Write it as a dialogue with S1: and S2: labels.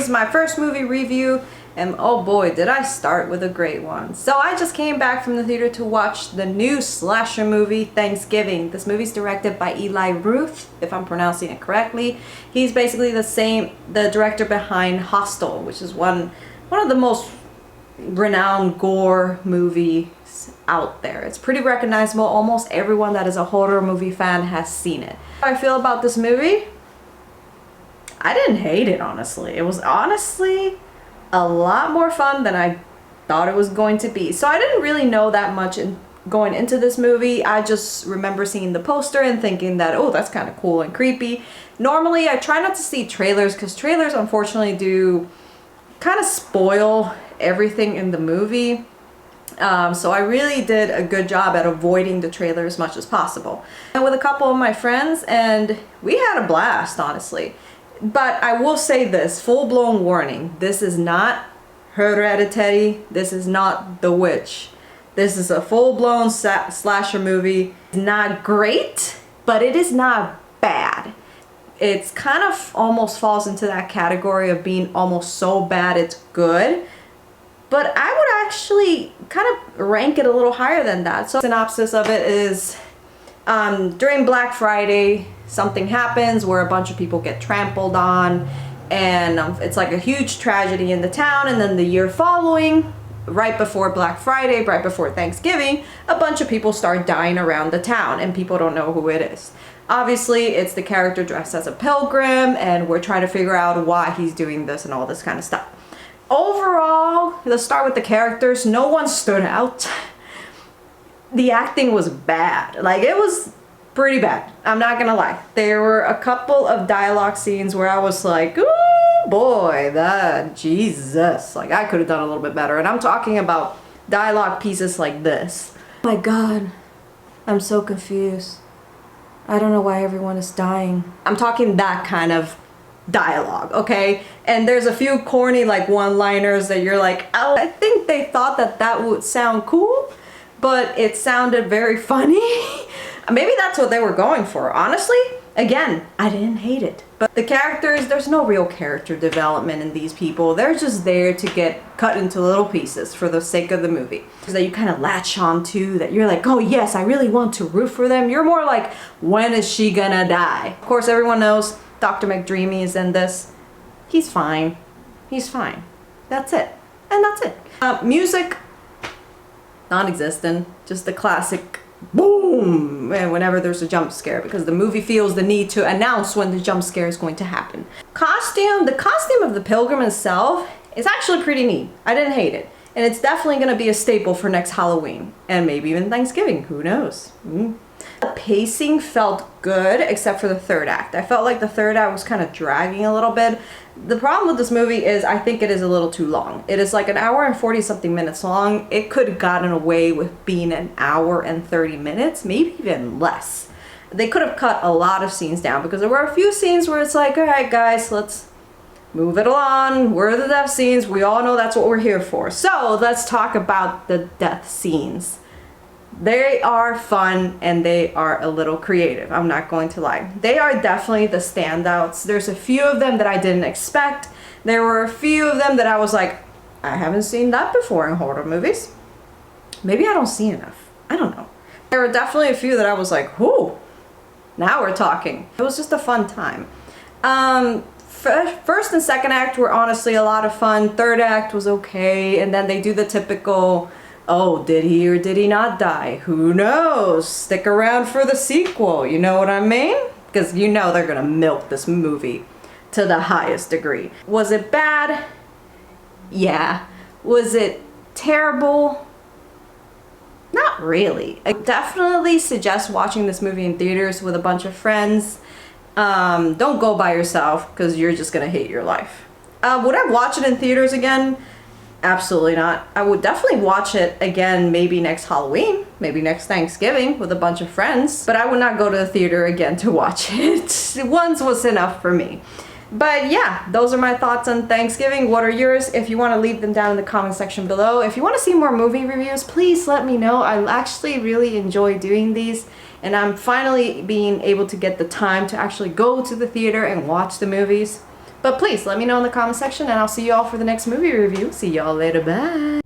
S1: This is my first movie review, and oh boy did I start with a great one. So I just came back from the theater to watch the new slasher movie, Thanksgiving. This movie's directed by Eli Roth, if I'm pronouncing it correctly. He's basically the director behind Hostel, which is one of the most renowned gore movies out there. It's pretty recognizable. Almost everyone that is a horror movie fan has seen it. How I feel about this movie? I didn't hate it, honestly. It was honestly a lot more fun than I thought it was going to be. So I didn't really know that much going into this movie. I just remember seeing the poster and thinking that, oh, that's kind of cool and creepy. Normally, I try not to see trailers because trailers unfortunately do kind of spoil everything in the movie. So I really did a good job at avoiding the trailer as much as possible. And with a couple of my friends, and we had a blast, honestly. But I will say this, full-blown warning, this is not Hereditary, this is not The Witch. This is a full-blown slasher movie. It's not great, but it is not bad. It's kind of almost falls into that category of being almost so bad it's good. But I would actually kind of rank it a little higher than that. So the synopsis of it is, during Black Friday, something happens where a bunch of people get trampled on, and it's like a huge tragedy in the town. And then the year following, right before Black Friday, right before Thanksgiving, a bunch of people start dying around the town and people don't know who it is. Obviously, it's the character dressed as a pilgrim, and we're trying to figure out why he's doing this and all this kind of stuff. Overall, let's start with the characters. No one stood out. The acting was bad. Like, it was pretty bad. I'm not gonna lie. There were a couple of dialogue scenes where I was like, oh boy, Jesus. Like, I could have done a little bit better. And I'm talking about dialogue pieces like this. Oh my God, I'm so confused. I don't know why everyone is dying. I'm talking that kind of dialogue, okay? And there's a few corny like one-liners that you're like, oh, I think they thought that would sound cool, but it sounded very funny. Maybe that's what they were going for. Honestly, again, I didn't hate it. But the characters, there's no real character development in these people. They're just there to get cut into little pieces for the sake of the movie. That you kind of latch on to, that you're like, oh yes, I really want to root for them. You're more like, when is she gonna die? Of course, everyone knows Dr. McDreamy is in this. He's fine. He's fine. That's it. And that's it. Music, non-existent. Just the classic boom whenever there's a jump scare, because the movie feels the need to announce when the jump scare is going to happen. The costume of the pilgrim itself is actually pretty neat. I didn't hate it. And it's definitely going to be a staple for next Halloween. And maybe even Thanksgiving. Who knows? The pacing felt good, except for the third act. I felt like the third act was kind of dragging a little bit. The problem with this movie is I think it is a little too long. It is like an hour and 40 something minutes long. It could have gotten away with being an hour and 30 minutes, maybe even less. They could have cut a lot of scenes down, because there were a few scenes where it's like, all right guys, let's move it along. Where are the death scenes? We all know that's what we're here for. So let's talk about the death scenes. They are fun and they are a little creative. I'm not going to lie. They are definitely the standouts. There's a few of them that I didn't expect. There were a few of them that I was like, I haven't seen that before in horror movies. Maybe I don't see enough. I don't know. There were definitely a few that I was like, whoo, now we're talking. It was just a fun time. First and second act were honestly a lot of fun. Third act was okay. And then they do the typical, oh, did he or did he not die? Who knows? Stick around for the sequel. You know what I mean? Because you know they're gonna milk this movie to the highest degree. Was it bad? Yeah. Was it terrible? Not really. I definitely suggest watching this movie in theaters with a bunch of friends. Don't go by yourself, because you're just gonna hate your life. Would I watch it in theaters again? Absolutely not. I would definitely watch it again maybe next Halloween, maybe next Thanksgiving with a bunch of friends, but I would not go to the theater again to watch it. Once was enough for me. But yeah, those are my thoughts on Thanksgiving. What are yours? If you want to leave them down in the comment section below. If you want to see more movie reviews, please let me know. I actually really enjoy doing these, and I'm finally being able to get the time to actually go to the theater and watch the movies. But please let me know in the comment section, and I'll see you all for the next movie review. See y'all later. Bye.